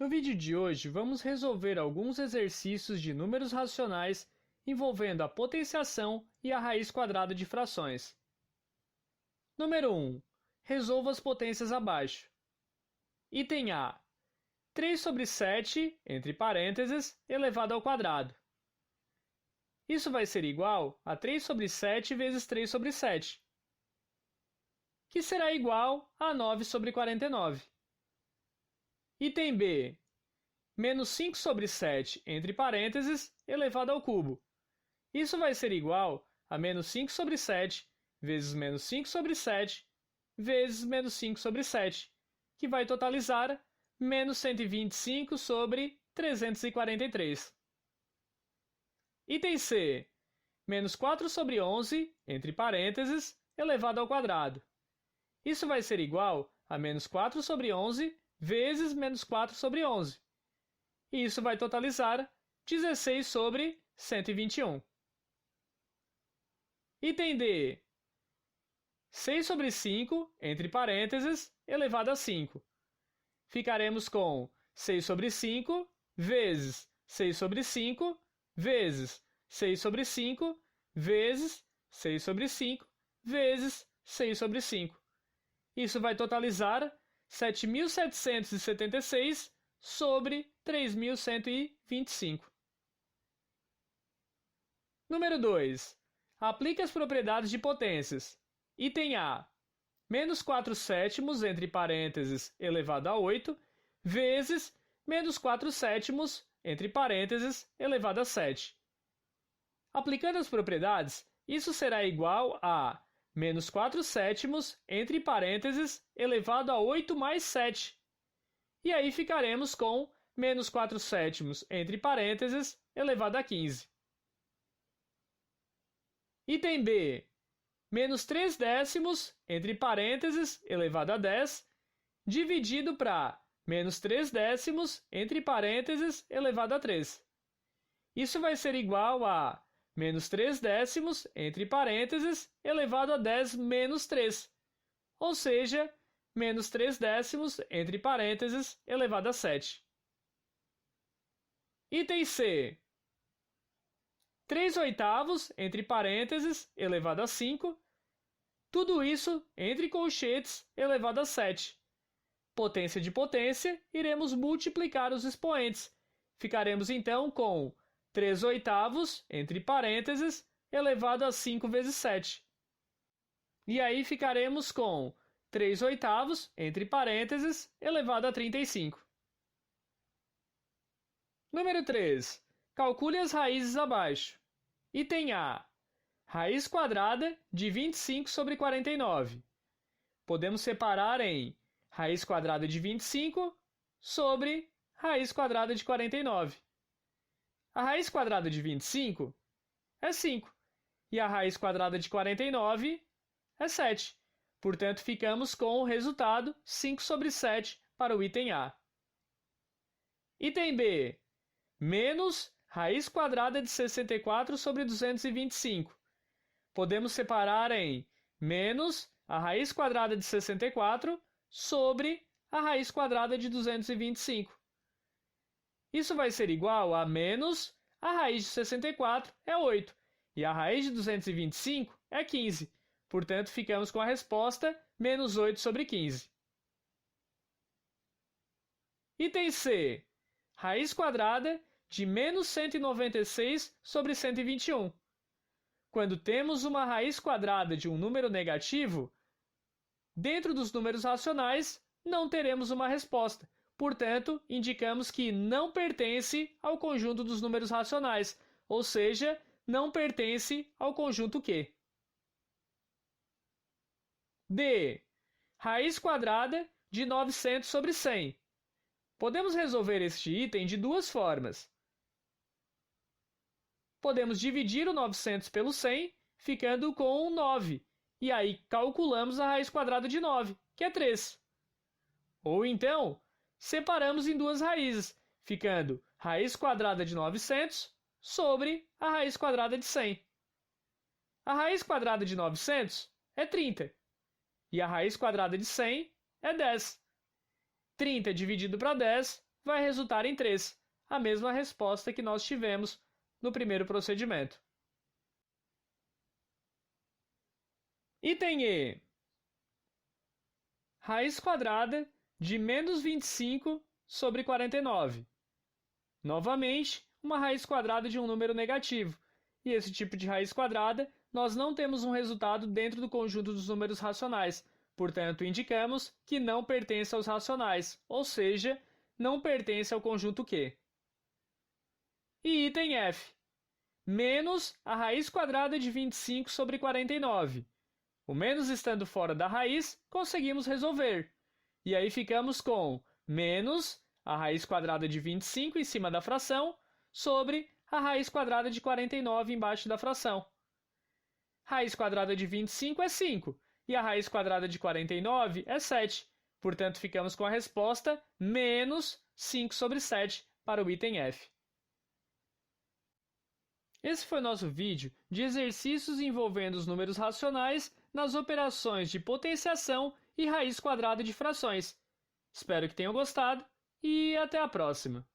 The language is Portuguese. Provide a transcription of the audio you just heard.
No vídeo de hoje, vamos resolver alguns exercícios de números racionais envolvendo a potenciação e a raiz quadrada de frações. Número 1. Resolva as potências abaixo. Item A. 3 sobre 7, entre parênteses, elevado ao quadrado. Isso vai ser igual a 3 sobre 7 vezes 3 sobre 7, que será igual a 9 sobre 49. Item B. Menos 5 sobre 7, entre parênteses, elevado ao cubo. Isso vai ser igual a menos 5 sobre 7 vezes menos 5 sobre 7 vezes menos 5 sobre 7, que vai totalizar menos 125 sobre 343. Item C. Menos 4 sobre 11, entre parênteses, elevado ao quadrado. Isso vai ser igual a menos 4 sobre 11 vezes menos 4 sobre 11. E isso vai totalizar 16 sobre 121. Item D. 6 sobre 5, entre parênteses, elevado a 5. Ficaremos com 6 sobre 5 vezes 6 sobre 5 vezes 6 sobre 5 vezes 6 sobre 5 vezes 6 sobre 5. Isso vai totalizar 7.776 sobre 3.125. Número 2. Aplique as propriedades de potências. Item A. Menos 4 sétimos, entre parênteses, elevado a 8, vezes menos 4 sétimos, entre parênteses, elevado a 7. Aplicando as propriedades, isso será igual a menos 4 sétimos, entre parênteses, elevado a 8 mais 7. E aí ficaremos com menos 4 sétimos, entre parênteses, elevado a 15. Item B. Menos 3 décimos, entre parênteses, elevado a 10, dividido para menos 3 décimos, entre parênteses, elevado a 3. Isso vai ser igual a menos 3 décimos, entre parênteses, elevado a 10 menos 3. Ou seja, menos 3 décimos, entre parênteses, elevado a 7. Item C. 3 oitavos, entre parênteses, elevado a 5. Tudo isso entre colchetes, elevado a 7. Potência de potência, iremos multiplicar os expoentes. Ficaremos então com 3 oitavos, entre parênteses, elevado a 5 vezes 7. E aí ficaremos com 3 oitavos, entre parênteses, elevado a 35. Número 3. Calcule as raízes abaixo. Item A. Raiz quadrada de 25 sobre 49. Podemos separar em raiz quadrada de 25 sobre raiz quadrada de 49. A raiz quadrada de 25 é 5 e a raiz quadrada de 49 é 7. Portanto, ficamos com o resultado 5 sobre 7 para o item A. Item B. Menos raiz quadrada de 64 sobre 225. Podemos separar em menos a raiz quadrada de 64 sobre a raiz quadrada de 225. Isso vai ser igual a menos a raiz de 64 é 8 e a raiz de 225 é 15. Portanto, ficamos com a resposta menos 8 sobre 15. Item C. Raiz quadrada de menos 196 sobre 121. Quando temos uma raiz quadrada de um número negativo, dentro dos números racionais, não teremos uma resposta. Portanto, indicamos que não pertence ao conjunto dos números racionais, ou seja, não pertence ao conjunto Q. D. Raiz quadrada de 900 sobre 100. Podemos resolver este item de duas formas. Podemos dividir o 900 pelo 100, ficando com 9. E aí calculamos a raiz quadrada de 9, que é 3. Ou então, separamos em duas raízes, ficando raiz quadrada de 900 sobre a raiz quadrada de 100. A raiz quadrada de 900 é 30. E a raiz quadrada de 100 é 10. 30 dividido para 10 vai resultar em 3, a mesma resposta que nós tivemos no primeiro procedimento. Item E. Raiz quadrada de menos 25 sobre 49. Novamente, uma raiz quadrada de um número negativo. E esse tipo de raiz quadrada, nós não temos um resultado dentro do conjunto dos números racionais. Portanto, indicamos que não pertence aos racionais, ou seja, não pertence ao conjunto Q. E item F. Menos a raiz quadrada de 25 sobre 49. O menos estando fora da raiz, conseguimos resolver. E aí ficamos com menos a raiz quadrada de 25 em cima da fração sobre a raiz quadrada de 49 embaixo da fração. Raiz quadrada de 25 é 5 e a raiz quadrada de 49 é 7. Portanto, ficamos com a resposta menos 5 sobre 7 para o item F. Esse foi nosso vídeo de exercícios envolvendo os números racionais nas operações de potenciação e raiz quadrada de frações. Espero que tenham gostado e até a próxima!